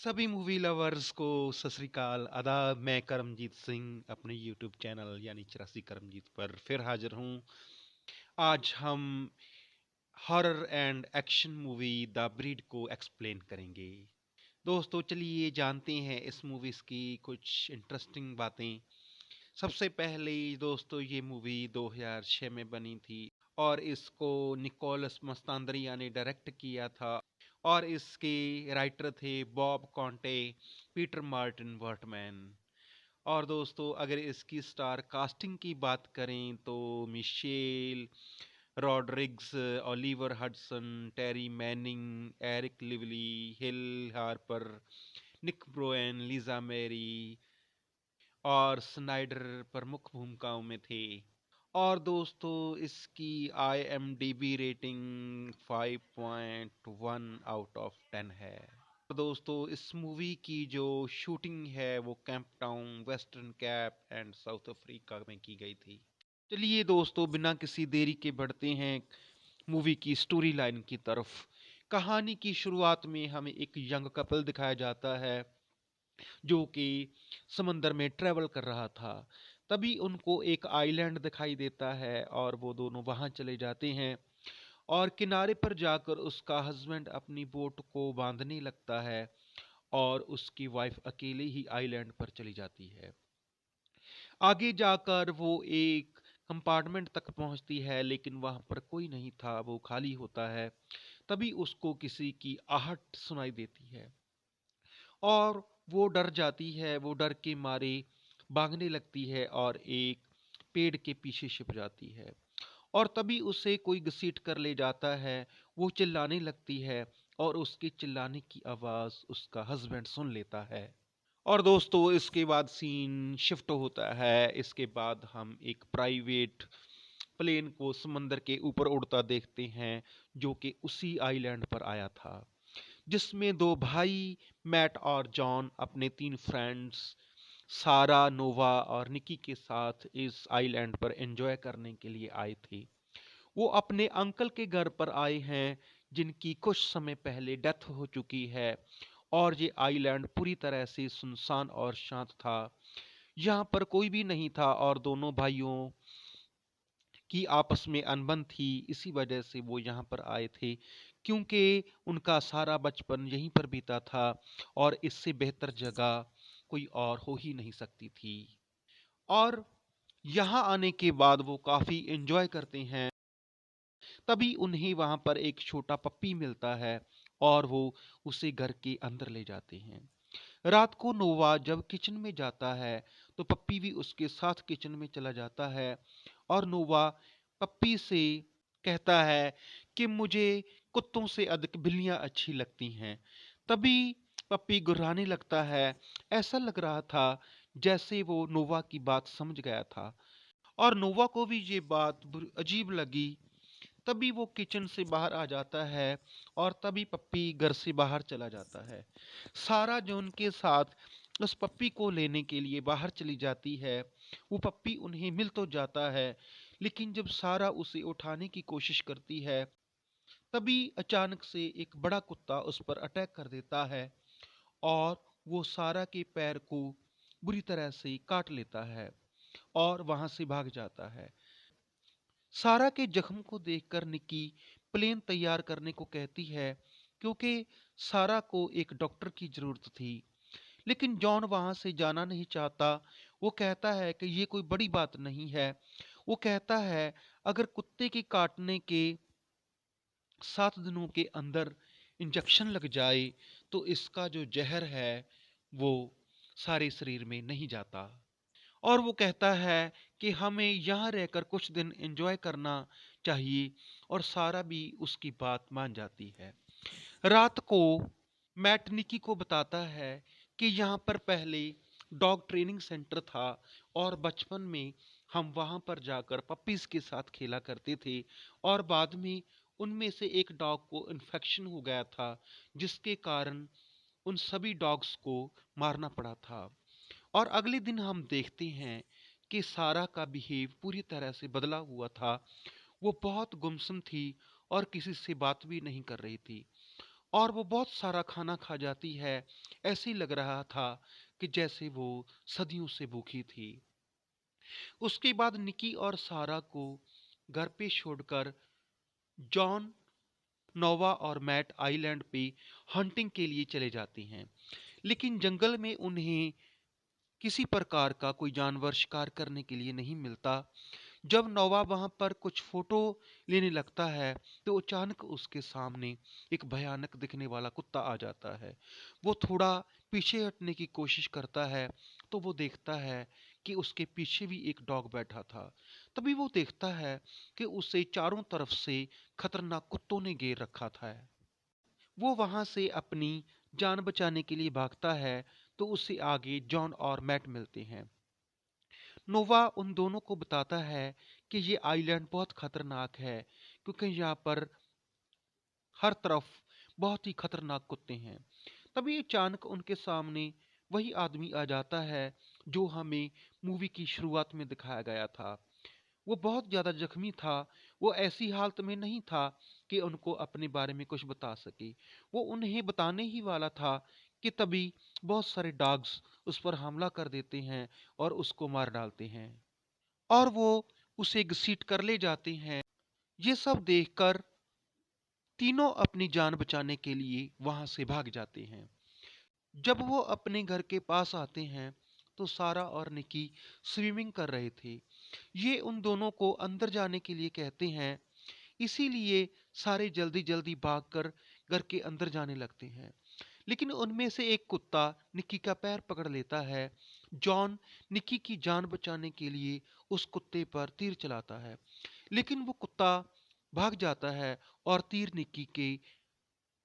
सभी movie lovers को सत श्री अकाल आदाब। मैं करमजीत सिंह अपने यूट्यूब चैनल यानी 84 करमजीत पर फिर हाजिर हूँ। आज हम horror and action movie the breed को एक्सप्लेन करेंगे। दोस्तों चलिए जानते हैं इस मूवीज की कुछ इंटरेस्टिंग बातें। सबसे पहले दोस्तों ये मूवी 2006 में बनी थी और इसको निकोलस मस्तांद्रिया ने डायरेक्ट किया था और इसके राइटर थे बॉब कॉन्टे, पीटर मार्टिन वर्टमैन। और दोस्तों अगर इसकी स्टार कास्टिंग की बात करें तो मिशेल रॉड्रिग्स, ओलिवर हडसन, टेरी मैनिंग, एरिक लिवली, हिल हार्पर, निक ब्रोएन, लिजा मैरी और स्नाइडर प्रमुख भूमिकाओं में थे। और दोस्तों इसकी IMDb रेटिंग 5.1 आउट ऑफ 10 है। तो दोस्तों इस मूवी की जो शूटिंग है वो camp town, western cap and south Africa में की गई थी। चलिए दोस्तों बिना किसी देरी के बढ़ते हैं मूवी की स्टोरी लाइन की तरफ। कहानी की शुरुआत में हमें एक यंग कपल दिखाया जाता है जो कि समंदर में ट्रेवल कर रहा था। तभी उनको एक आइलैंड दिखाई देता है और वो दोनों वहां चले जाते हैं और किनारे पर जाकर उसका हस्बैंड अपनी बोट को बांधने लगता है और उसकी वाइफ अकेले ही आइलैंड पर चली जाती है। आगे जाकर वो एक कंपार्टमेंट तक पहुंचती है लेकिन वहां पर कोई नहीं था, वो खाली होता है। तभी उसको किसी की आहट सुनाई देती है और वो डर जाती है। वो डर के मारे भागने लगती है और एक पेड़ के पीछे छिप जाती है और तभी उसे कोई घसीट कर ले जाता है। वो चिल्लाने लगती है और उसके चिल्लाने की आवाज़ उसका हस्बैंड सुन लेता है। और दोस्तों इसके बाद सीन शिफ्ट होता है। इसके बाद हम एक प्राइवेट प्लेन को समंदर के ऊपर उड़ता देखते हैं जो कि उसी आइलैंड पर आया था, जिसमें दो भाई मैट और जॉन अपने तीन फ्रेंड्स सारा, नोवा और निकी के साथ इस आइलैंड पर एंजॉय करने के लिए आए थे। वो अपने अंकल के घर पर आए हैं जिनकी कुछ समय पहले डेथ हो चुकी है और ये आइलैंड पूरी तरह से सुनसान और शांत था। यहाँ पर कोई भी नहीं था और दोनों भाइयों की आपस में अनबन थी, इसी वजह से वो यहाँ पर आए थे क्योंकि उनका सारा बचपन यहीं पर बीता था और इससे बेहतर जगह कोई और हो ही नहीं सकती थी। और यहाँ आने के बाद वो काफ़ी एंजॉय करते हैं। तभी उन्हें वहाँ पर एक छोटा पप्पी मिलता है और वो उसे घर के अंदर ले जाते हैं। रात को नोवा जब किचन में जाता है तो पप्पी भी उसके साथ किचन में चला जाता है और नोवा पप्पी से कहता है कि मुझे कुत्तों से अधिक बिल्लियां अच्छी लगती हैं। तभी पप्पी गुर्राने लगता है। ऐसा लग रहा था जैसे वो नोवा की बात समझ गया था और नोवा को भी ये बात अजीब लगी। तभी वो किचन से बाहर आ जाता है और तभी पप्पी घर से बाहर चला जाता है। सारा जो उनके साथ उस पप्पी को लेने के लिए बाहर चली जाती है। वो पप्पी उन्हें मिल तो जाता है लेकिन जब सारा उसे उठाने की कोशिश करती है तभी अचानक से एक बड़ा कुत्ता उस पर अटैक कर देता है और वो सारा के पैर को बुरी तरह से काट लेता है और वहां से भाग जाता है। सारा के जख्म को देखकर निकी प्लेन तैयार करने को कहती है क्योंकि सारा को एक डॉक्टर की जरूरत थी। लेकिन जॉन वहां से जाना नहीं चाहता। वो कहता है कि ये कोई बड़ी बात नहीं है। वो कहता है अगर कुत्ते के काटने के 7 दिनों के अंदर इंजेक्शन लग जाए तो इसका जो जहर है वो सारे शरीर में नहीं जाता। और वो कहता है कि हमें यहाँ रहकर कुछ दिन एंजॉय करना चाहिए और सारा भी उसकी बात मान जाती है। रात को मैट निकी को बताता है कि यहाँ पर पहले डॉग ट्रेनिंग सेंटर था और बचपन में हम वहाँ पर जाकर पपीज के साथ खेला करते थे और बाद में उनमें से एक डॉग को इन्फेक्शन हो गया था जिसके कारण उन सभी डॉग्स को मारना पड़ा था। और अगले दिन हम देखते हैं कि सारा का बिहेव पूरी तरह से बदला हुआ था। वो बहुत गुमसुम थी और किसी से बात भी नहीं कर रही थी। और वो बहुत सारा खाना खा जाती है। ऐसे ही लग रहा था कि जैसे वो सदियों से भूखी थी। उसके बाद निकी और सारा को घर पे छोड़कर जॉन, नोवा और मैट आइलैंड पे हंटिंग के लिए चले जाते हैं। लेकिन जंगल में उन्हें किसी प्रकार का कोई जानवर शिकार करने के लिए नहीं मिलता। जब नोवा वहां पर कुछ फोटो लेने लगता है तो अचानक उसके सामने एक भयानक दिखने वाला कुत्ता आ जाता है। वो थोड़ा पीछे हटने की कोशिश करता है तो वो देखता है कि उसके पीछे भी एक डॉग बैठा था। तभी वो देखता है कि उसे चारों तरफ से खतरनाक कुत्तों ने घेर रखा था। वो वहां से अपनी जान बचाने के लिए भागता है तो उससे आगे जॉन और मैट मिलते हैं। नोवा उन दोनों को बताता है कि ये आइलैंड बहुत खतरनाक है क्योंकि यहाँ पर हर तरफ बहुत ही खतरनाक कुत्ते हैं। तभी अचानक उनके सामने वही आदमी आ जाता है जो हमें मूवी की शुरुआत में दिखाया गया था। वो बहुत ज़्यादा जख्मी था। वो ऐसी हालत में नहीं था कि उनको अपने बारे में कुछ बता सके। वो उन्हें बताने ही वाला था कि तभी बहुत सारे डॉग्स उस पर हमला कर देते हैं और उसको मार डालते हैं और वो उसे घसीट कर ले जाते हैं। ये सब देखकर तीनों अपनी जान बचाने के लिए वहां से भाग जाते हैं। जब वो अपने घर के पास आते हैं तो सारा और निकी स्विमिंग कर रहे थे। ये उन दोनों को अंदर जाने के लिए कहते हैं, इसीलिए सारे जल्दी जल्दी भागकर घर के अंदर जाने लगते हैं। लेकिन उनमें से एक कुत्ता निक्की का पैर पकड़ लेता है। जॉन निक्की की जान बचाने के लिए उस कुत्ते पर तीर चलाता है, लेकिन वो कुत्ता भाग जाता है और तीर निक्की के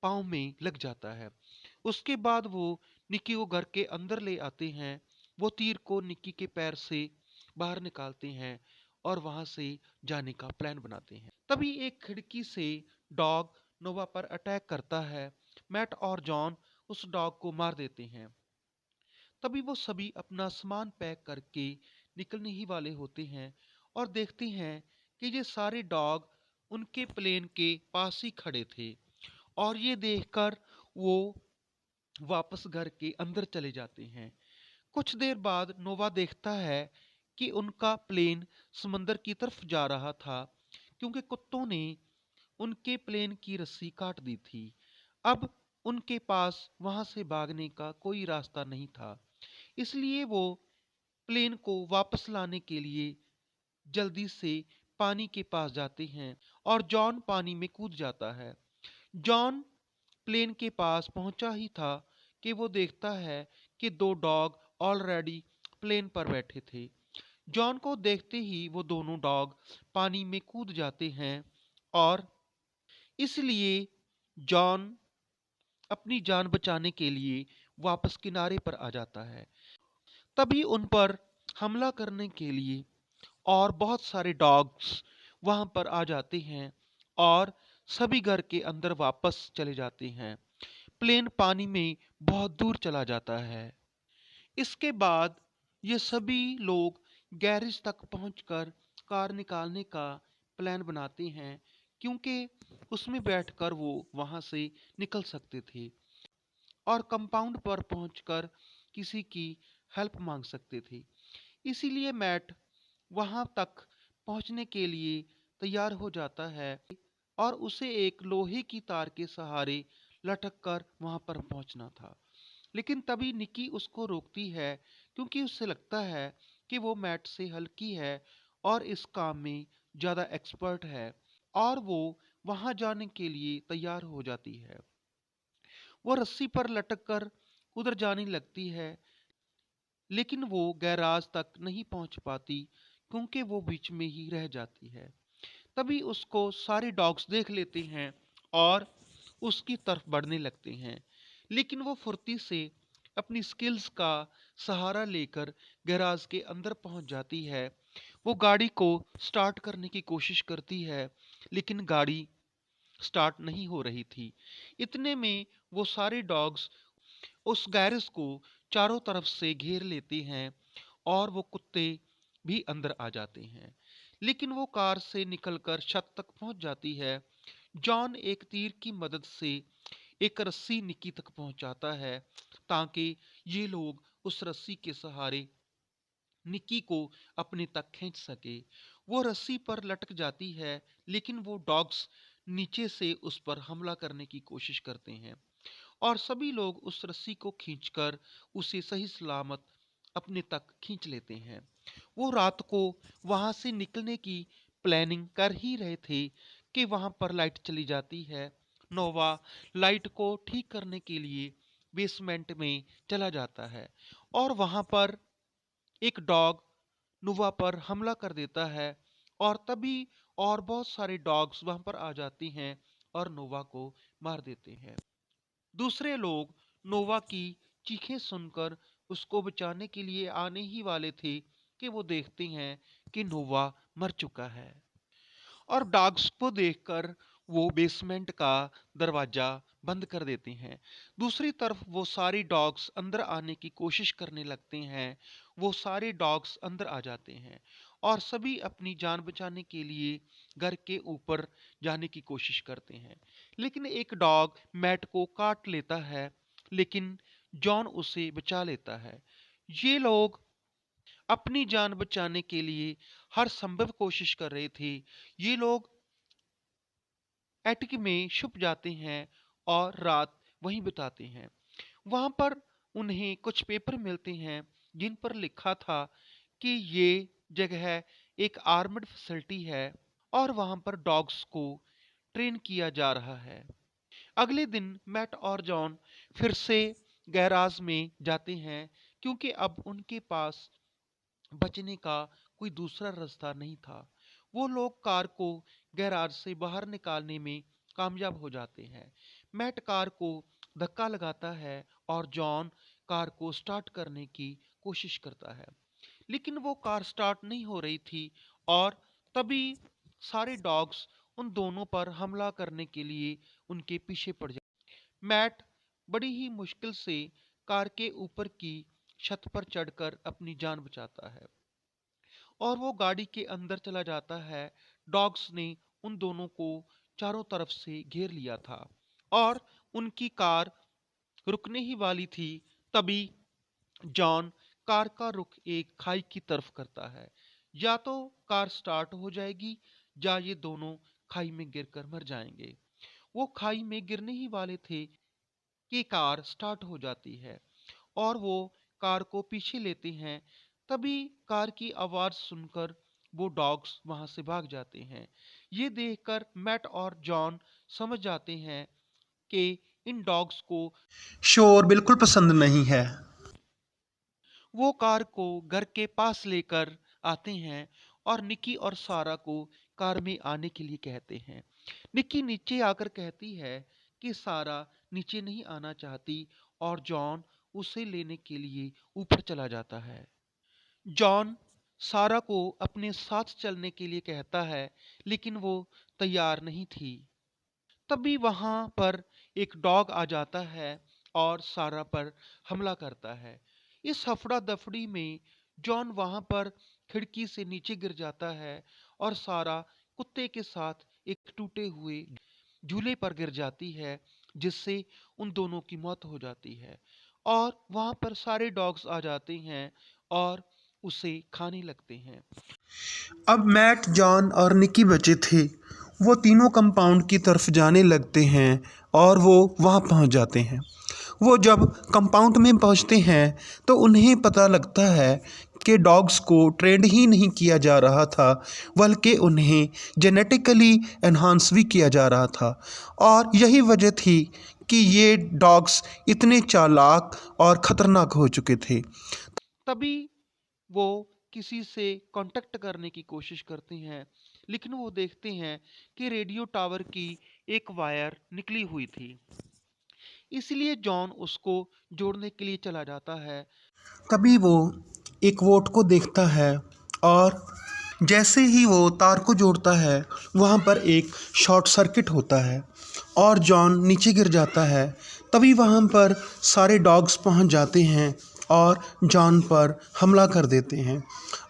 पाँव में लग जाता है। उसके बाद वो निक्की को घर के अंदर ले आते हैं। वो तीर को निक्की के पैर से बाहर निकालते हैं और वहां से जाने का प्लान बनाते हैं। तभी एक खिड़की से डॉग नोवा पर अटैक करता है। मैट और जॉन उस डॉग को मार देते हैं। तभी वो सभी अपना सामान पैक करके निकलने ही वाले होते हैं और देखते हैं कि ये सारे डॉग उनके प्लेन के पास ही खड़े थे। और ये देखकर वो वापस घर के अंदर चले जाते हैं। कुछ देर बाद नोवा देखता है कि उनका प्लेन समंदर की तरफ जा रहा था क्योंकि कुत्तों ने उनके प्लेन की रस्सी काट दी थी। अब उनके पास वहां से भागने का कोई रास्ता नहीं था, इसलिए वो प्लेन को वापस लाने के लिए जल्दी से पानी के पास जाते हैं और जॉन पानी में कूद जाता है। जॉन प्लेन के पास पहुंचा ही था कि वो देखता है कि दो डॉग ऑलरेडी प्लेन पर बैठे थे। जॉन को देखते ही वो दोनों डॉग पानी में कूद जाते हैं और इसलिए जॉन अपनी जान बचाने के लिए वापस किनारे पर आ जाता है। तभी उन पर हमला करने के लिए और बहुत सारे डॉग्स वहां पर आ जाते हैं और सभी घर के अंदर वापस चले जाते हैं। प्लेन पानी में बहुत दूर चला जाता है। इसके बाद ये सभी लोग गैरेज तक पहुंचकर कार निकालने का प्लान बनाते हैं क्योंकि उसमें बैठकर वो वहां से निकल सकते थे और कंपाउंड पर पहुंचकर किसी की हेल्प मांग सकते थे। इसीलिए मैट वहां तक पहुंचने के लिए तैयार हो जाता है और उसे एक लोहे की तार के सहारे लटक कर वहां पर पहुंचना था। लेकिन तभी निकी उसको रोकती है क्योंकि उससे लगता है कि वो मैट से हल्की है और इस काम में ज़्यादा एक्सपर्ट है और वो वहां जाने के लिए तैयार हो जाती है। वो रस्सी पर लटक कर उधर जाने लगती है, लेकिन वो गैराज तक नहीं पहुंच पाती क्योंकि वो बीच में ही रह जाती है। तभी उसको सारे डॉग्स देख लेते हैं और उसकी तरफ बढ़ने लगते हैं, लेकिन वो फुर्ती से अपनी स्किल्स का सहारा लेकर गैराज के अंदर पहुंच जाती है। वो गाड़ी को स्टार्ट करने की कोशिश करती है, लेकिन गाड़ी स्टार्ट नहीं हो रही थी। इतने में वो सारे डॉग्स उस गैरेज को चारों तरफ से घेर लेते हैं और वो कुत्ते भी अंदर आ जाते हैं। लेकिन वो कार से निकलकर छत तक पहुंच जाती है। जॉन एक तीर की मदद से एक रस्सी निक्की तक पहुंचाता है ताकि ये लोग उस रस्सी के सहारे निक्की को अपने तक खींच सके। वो रस्सी पर लटक जाती है, लेकिन वो डॉग्स नीचे से उस पर हमला करने की कोशिश करते हैं और सभी लोग उस रस्सी को खींचकर उसे सही सलामत अपने तक खींच लेते हैं। वो रात को वहां से निकलने की प्लानिंग कर ही रहे थे कि वहां पर लाइट चली जाती है। नोवा लाइट को ठीक करने के लिए बेसमेंट में चला जाता है और वहां पर एक डॉग नोवा पर हमला कर देता है और तभी और बहुत सारे डॉग्स वहां पर आ जाती हैं और नोवा को मार देते हैं। दूसरे लोग नोवा की चीखें सुनकर उसको बचाने के लिए आने ही वाले थे कि वो देखते हैं कि नोवा मर चुका है और डॉग्स को देखकर वो बेसमेंट का दरवाजा बंद कर देते हैं। दूसरी तरफ वो सारे डॉग्स अंदर आने की कोशिश करने लगते हैं। वो सारे डॉग्स अंदर आ जाते हैं और सभी अपनी जान बचाने के लिए घर के ऊपर जाने की कोशिश करते हैं, लेकिन एक डॉग मैट को काट लेता है, लेकिन जॉन उसे बचा लेता है। ये लोग अपनी जान बचाने के लिए हर संभव कोशिश कर रहे थे। ये लोग एटक में छुप जाते हैं और रात वहीं बिताते हैं। वहां पर उन्हें कुछ पेपर मिलते हैं जिन पर लिखा था कि ये जगह एक आर्मड फैसिलिटी है और वहां पर डॉग्स को ट्रेन किया जा रहा है। अगले दिन मैट और जॉन फिर से गैराज में जाते हैं क्योंकि अब उनके पास बचने का कोई दूसरा रास्ता नहीं था। वो लोग कार को गैराज से बाहर निकालने में कामयाब हो जाते हैं। मैट कार को धक्का लगाता है और जॉन कार को स्टार्ट करने की कोशिश करता है, लेकिन वो कार स्टार्ट नहीं हो रही थी और तभी सारे डॉग्स उन दोनों पर हमला करने के लिए उनके पीछे पड़ जाते। मैट बड़ी ही मुश्किल से कार के ऊपर की छत पर चढ़कर अपनी जान बचाता है और वो गाड़ी के अंदर चला जाता है। डॉग्स ने उन दोनों को चारों तरफ से घेर लिया था और उनकी कार रुकने ही वाली थी। तभी जॉन कार का रुख एक खाई की तरफ करता है। या तो कार स्टार्ट हो जाएगी या ये दोनों खाई में गिरकर मर जाएंगे। वो खाई में गिरने ही वाले थे कि कार स्टार्ट हो जाती है और वो कार को पीछे लेते हैं। तभी कार की आवाज सुनकर वो डॉग्स वहां से भाग जाते हैं। ये देखकर मैट और जॉन समझ जाते हैं कि इन डॉग्स को शोर बिल्कुल पसंद नहीं है। वो कार को घर के पास लेकर आते हैं और निकी और सारा को कार में आने के लिए कहते हैं। निकी नीचे आकर कहती है कि सारा नीचे नहीं आना चाहती और जॉन उसे लेने के लिए ऊपर चला जाता है। जॉन सारा को अपने साथ चलने के लिए कहता है, लेकिन वो तैयार नहीं थी। तभी वहां पर एक डॉग आ जाता है और सारा पर हमला करता है। इस हफड़ा दफड़ी में जॉन वहां पर खिड़की से नीचे गिर जाता है और सारा कुत्ते के साथ एक टूटे हुए झूले पर गिर जाती है, जिससे उन दोनों की मौत हो जाती है और वहां पर सारे डॉग्स आ जाते हैं और उसे खाने लगते हैं। अब मैट, जॉन और निकी बचे थे। वो तीनों कंपाउंड की तरफ जाने लगते हैं और वो वहाँ पहुँच जाते हैं। वो जब कंपाउंड में पहुँचते हैं तो उन्हें पता लगता है कि डॉग्स को ट्रेंड ही नहीं किया जा रहा था, बल्कि उन्हें जेनेटिकली एनहांस भी किया जा रहा था और यही वजह थी कि ये डॉग्स इतने चालाक और ख़तरनाक हो चुके थे। तभी वो किसी से कांटेक्ट करने की कोशिश करते हैं, लेकिन वो देखते हैं कि रेडियो टावर की एक वायर निकली हुई थी। इसलिए जॉन उसको जोड़ने के लिए चला जाता है। तभी वो एक वोट को देखता है और जैसे ही वो तार को जोड़ता है वहाँ पर एक शॉर्ट सर्किट होता है और जॉन नीचे गिर जाता है। तभी वहाँ पर सारे डॉग्स पहुँच जाते हैं और जॉन पर हमला कर देते हैं।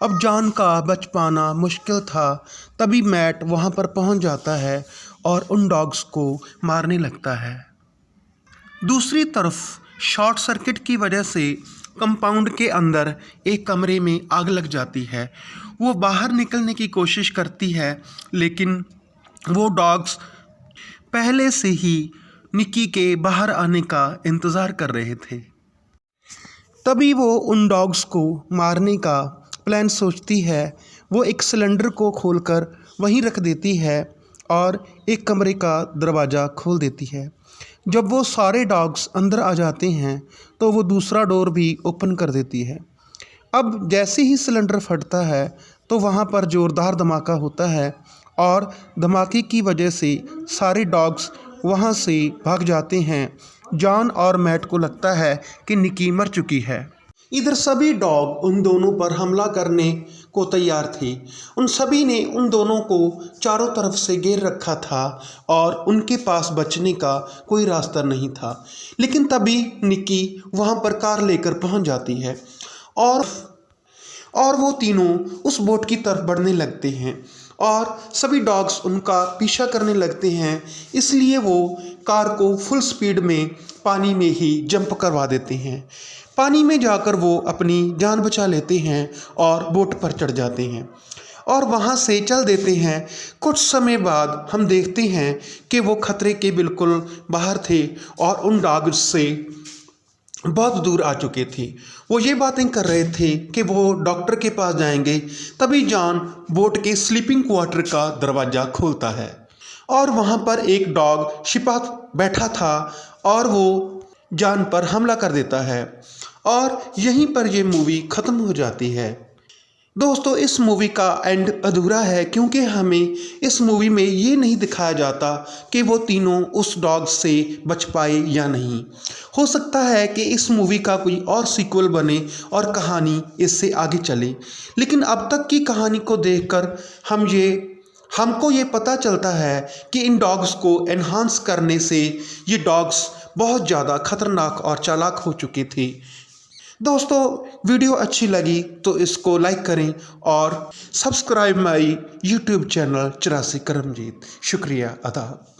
अब जॉन का बच पाना मुश्किल था। तभी मैट वहाँ पर पहुँच जाता है और उन डॉग्स को मारने लगता है। दूसरी तरफ शॉर्ट सर्किट की वजह से कंपाउंड के अंदर एक कमरे में आग लग जाती है। वो बाहर निकलने की कोशिश करती है, लेकिन वो डॉग्स पहले से ही निक्की के बाहर आने का इंतज़ार कर रहे थे। तभी वो उन डॉग्स को मारने का प्लान सोचती है। वो एक सिलेंडर को खोलकर वहीं रख देती है और एक कमरे का दरवाज़ा खोल देती है। जब वो सारे डॉग्स अंदर आ जाते हैं तो वो दूसरा डोर भी ओपन कर देती है। अब जैसे ही सिलेंडर फटता है तो वहाँ पर ज़ोरदार धमाका होता है और धमाके की वजह से सारे डॉग्स वहाँ से भाग जाते हैं। जॉन और मैट को लगता है कि निक्की मर चुकी है। इधर सभी डॉग उन दोनों पर हमला करने को तैयार थे। उन सभी ने उन दोनों को चारों तरफ से घेर रखा था और उनके पास बचने का कोई रास्ता नहीं था। लेकिन तभी निक्की वहाँ पर कार लेकर पहुँच जाती है और वो तीनों उस बोट की तरफ बढ़ने लगते हैं और सभी डॉग्स उनका पीछा करने लगते हैं। इसलिए वो कार को फुल स्पीड में पानी में ही जंप करवा देते हैं। पानी में जाकर वो अपनी जान बचा लेते हैं और बोट पर चढ़ जाते हैं और वहाँ से चल देते हैं। कुछ समय बाद हम देखते हैं कि वो खतरे के बिल्कुल बाहर थे और उन डॉग्स से बहुत दूर आ चुके थे। वो ये बातें कर रहे थे कि वो डॉक्टर के पास जाएंगे। तभी जॉन बोट के स्लीपिंग क्वार्टर का दरवाज़ा खोलता है और वहाँ पर एक डॉग छिपा बैठा था और वो जॉन पर हमला कर देता है और यहीं पर ये मूवी ख़त्म हो जाती है। दोस्तों, इस मूवी का एंड अधूरा है क्योंकि हमें इस मूवी में ये नहीं दिखाया जाता कि वो तीनों उस डॉग से बच पाए या नहीं। हो सकता है कि इस मूवी का कोई और सीक्वल बने और कहानी इससे आगे चले, लेकिन अब तक की कहानी को देखकर हमको ये पता चलता है कि इन डॉग्स को एनहांस करने से ये डॉग्स बहुत ज़्यादा खतरनाक और चालाक हो चुके थे। दोस्तों, वीडियो अच्छी लगी तो इसको लाइक करें और subscribe my YouTube channel 84 Karamjit. शुक्रिया अदा।